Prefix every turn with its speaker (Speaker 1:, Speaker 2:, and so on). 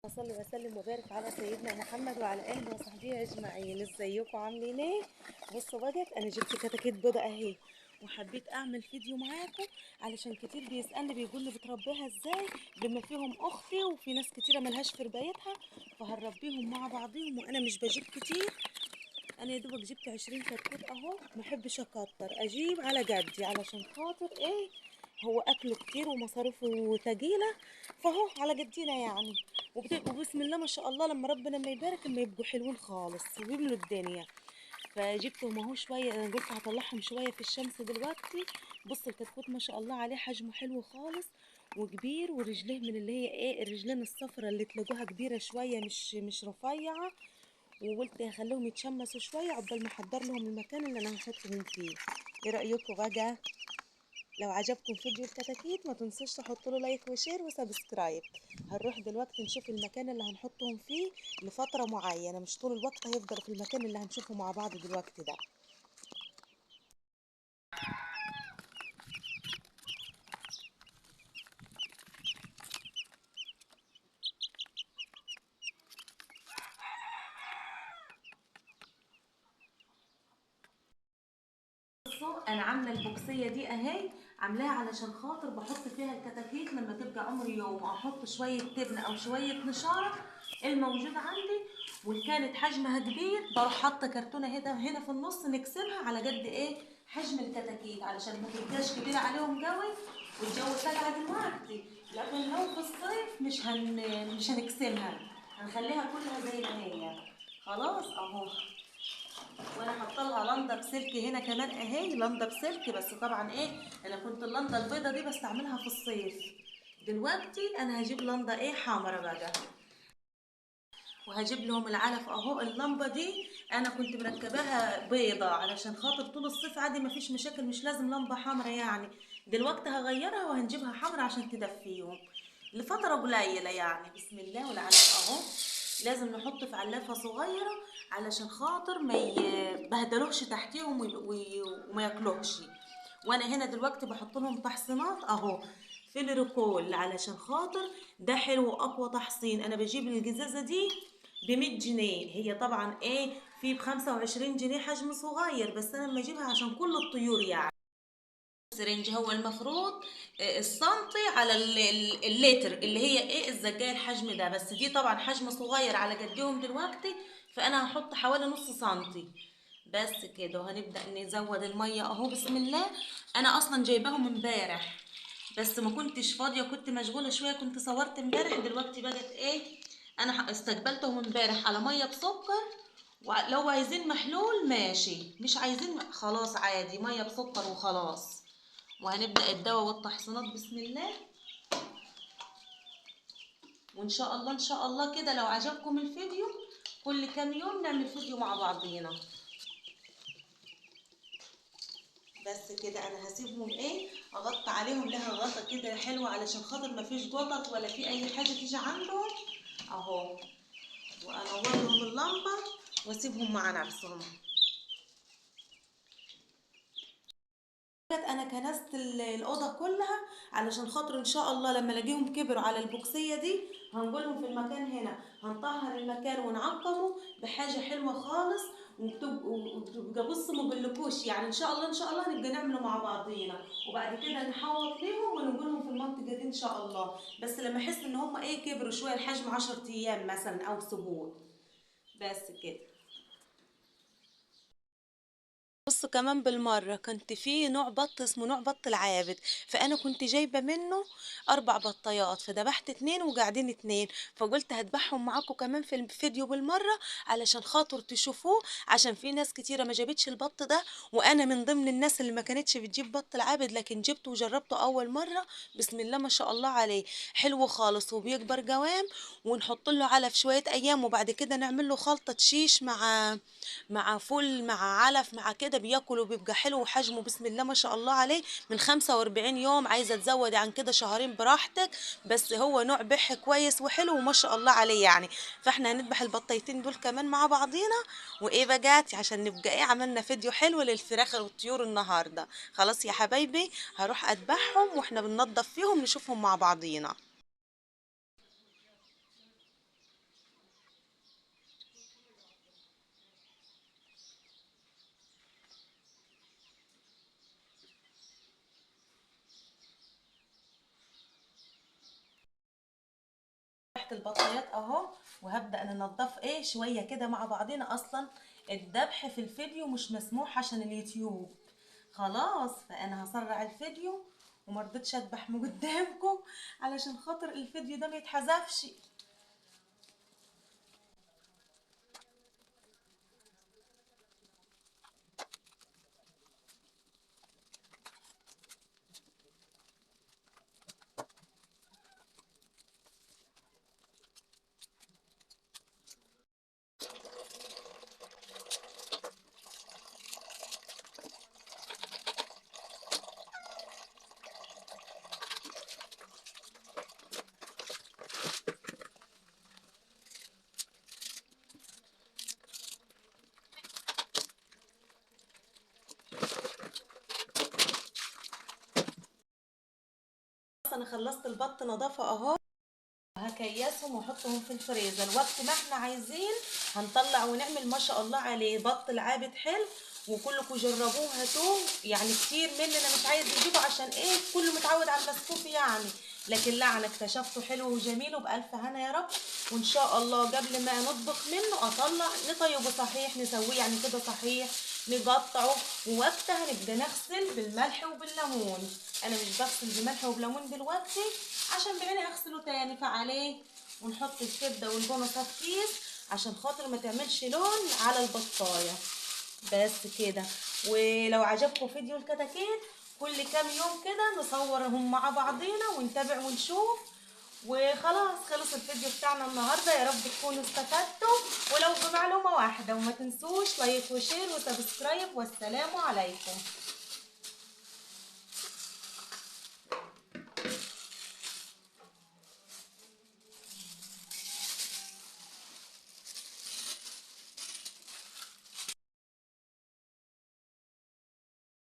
Speaker 1: أصلي وأسلم وبارك على سيدنا محمد وعلى آله وصحبه أجمعين. ازيكم عاملين ايه؟ بصوا بقى أنا جبت كتاكيت بيضة أهي، وحبيت أعمل فيديو معاكم علشان كتير بيسألني بيقول لي بتربيها ازاي، بما فيهم أختي وفي ناس كتيرة ملهاش في ربايتها، فهنربيهم مع بعضيهم وأنا مش بجيب كتير. أنا يا دوبك جبت 20 كتكوت أهو، محبش أكتر، أجيب على قدي علشان خاطر ايه، هو أكله كتير ومصاريفه تقيلة، فهو على قدينا يعني. وبسم الله ما شاء الله، لما ربنا ما يبارك ما يبقوا حلوين خالص ويملوا الدنيا. فجبتهم اهو شويه، انا قلت هطلعهم شويه في الشمس دلوقتي. بص الكتكوت ما شاء الله عليه حجمه حلو خالص وكبير، ورجليه من اللي هي ايه، الرجلين الصفرا اللي تلاقوها كبيره شويه، مش رفيعه. وقلت هخليهم يتشمسوا شويه عقبال ما احضر لهم المكان اللي انا هحطهم فيه. ايه رايكم بقى؟ لو عجبكم فيديو الكتاكيت ما تنسوش تحطوا له لايك وشير وسبسكرايب. هنروح دلوقتي نشوف المكان اللي هنحطهم فيه لفترة معينة، مش طول الوقت هيفضل في المكان اللي هنشوفه مع بعض دلوقتي ده. بصوا انا عامله البوكسيه دي اهي، عاملاها علشان خاطر بحط فيها الكتاكيت لما تبقى عمر يوم، احط شويه تبن او شويه نشاره الموجود عندي. وان كانت حجمها كبير بروح حاطه كرتونه هنا في النص نقسمها على قد ايه حجم الكتاكيت، علشان ما تبقاش كبيره عليهم قوي. والجو ساقع دلوقتي، لكن لو في الصيف مش هنقسمها، هنخليها كلها زي ما هي. خلاص اهو. وانا حاطه لها لنده بسلك هنا كمان اهي، لنده بسلك، بس طبعا ايه، انا كنت اللنده البيضه دي بستعملها في الصيف. دلوقتي انا هجيب لنده ايه حمرا بقى، وهجيب لهم العلف اهو. اللمبه دي انا كنت مركباها بيضه علشان خاطر طول الصيف عادي مفيش مشاكل، مش لازم لمبه حمرا يعني. دلوقتي هغيرها وهنجيبها حمرا عشان تدفيهم لفتره قليله يعني. بسم الله. والعلف اهو لازم نحط في علافه صغيره علشان خاطر ما يبهدلوش تحتيهم وما ياكلوش. وانا هنا دلوقتي بحط لهم تحصينات اهو، فيلركول، علشان خاطر ده حلو اقوى تحصين. انا بجيب الجزازه دي ب100 جنيه، هي طبعا ايه في ب25 جنيه حجم صغير، بس انا لما اجيبها عشان كل الطيور يعني. السرنج هو المفروض السنتي على اللتر، اللي هي ايه الزجاجه الحجم ده، بس دي طبعا حجم صغير على قدهم دلوقتي، فانا هحط حوالي نص سنتي بس كده. وهنبدأ نزود المية اهو. بسم الله. انا اصلا جايباهم امبارح بس ما كنتش فاضية، كنت مشغولة شوية، كنت صورت امبارح. دلوقتي بقت ايه، انا استقبلتهم امبارح على مية بسكر، ولو عايزين محلول ماشي، مش عايزين خلاص عادي مية بسكر وخلاص. وهنبدأ الدواء والتحصينات بسم الله. وان شاء الله ان شاء الله كده لو عجبكم الفيديو كل كام يوم نعمل فيديو مع بعضينا. بس كده انا هسيبهم ايه، اغطي عليهم لها غطا كده حلوه علشان خاطر ما فيش قطط ولا في اي حاجه تيجي عندهم اهو. وانور لهم اللمبه واسيبهم مع نفسهم. انا كنست الاوضه كلها علشان خاطر ان شاء الله لما الاقيهم كبروا على البوكسيه دي هنقولهم في المكان هنا، هنطهر المكان ونعقمه بحاجه حلوه خالص. وتبقى بص ما بقولكوش يعني، ان شاء الله ان شاء الله نبقى نعمله مع بعضينا، وبعد كده نحوط ليهم ونقولهم في المنطقه دي ان شاء الله. بس لما احس ان هم ايه كبروا شويه الحجم 10 ايام مثلا او اسبوع بس كده. بص كمان بالمرة كنت في نوع بط اسمه نوع بط العابد، فأنا كنت جايبة منه 4 بطيات، فذبحت 2 وقاعدين 2، فقلت هذبحهم معاكم كمان في الفيديو بالمرة علشان خاطر تشوفوه، عشان في ناس كتيرة ما جابتش البط ده، وأنا من ضمن الناس اللي ما كانتش بتجيب بط العابد، لكن جبته وجربته أول مرة. بسم الله ما شاء الله عليه، حلو خالص وبيكبر جوام. ونحط له علف شوية أيام وبعد كده نعمل له خلطة شيش مع فول مع علف مع كده، بياكل وبيبقى حلو وحجمه بسم الله ما شاء الله عليه من 45 يوم. عايزة تزودي عن كده شهرين براحتك، بس هو نوع بح كويس وحلو وما شاء الله عليه يعني. فاحنا هنذبح البطيتين دول كمان مع بعضينا، وايه بقات عشان نبقى ايه عملنا فيديو حلو للفراخ والطيور النهارده. خلاص يا حبايبي هروح اذبحهم واحنا بننضف فيهم نشوفهم مع بعضينا. فتحت البطايات اهو، وهبدأ ننضف ايه شوية كده مع بعضنا. اصلا الذبح في الفيديو مش مسموح عشان اليوتيوب. خلاص فانا هسرع الفيديو، ومرضتش اذبح من قدامكم علشان خاطر الفيديو ده ما يتحذفش. انا خلصت البط نظافة اهو، هكيسهم واحطهم في الفريزر وقت ما احنا عايزين هنطلع ونعمل. ما شاء الله عليه بط العابد حلو، وكلكم جربوه هاتوه. يعني كتير مننا مش عايز يجيبه عشان ايه، كله متعود على المسكوف يعني. لكن لا، انا اكتشفته حلو وجميل وبألف هنا يا رب. وان شاء الله قبل ما نطبخ منه اطلع نطيبه صحيح، نسويه يعني كده صحيح، نقطعه، ووقتها نبقى نغسل بالملح وبالليمون. انا مش بغسل بملح وبليمون دلوقتي عشان بعدين اغسله تاني فعليه. ونحط الكبده والجمصه في كيس عشان خاطر ما تعملش لون على البطايه. بس كده. ولو عجبكم فيديو الكتاكيت، كل كام يوم كده نصورهم مع بعضينا ونتابع ونشوف. وخلاص خلص الفيديو بتاعنا النهارده، يا رب تكونوا استفدتوا ولو بمعلومه واحده. وما تنسوش لايك وشير وسبسكرايب، والسلام عليكم.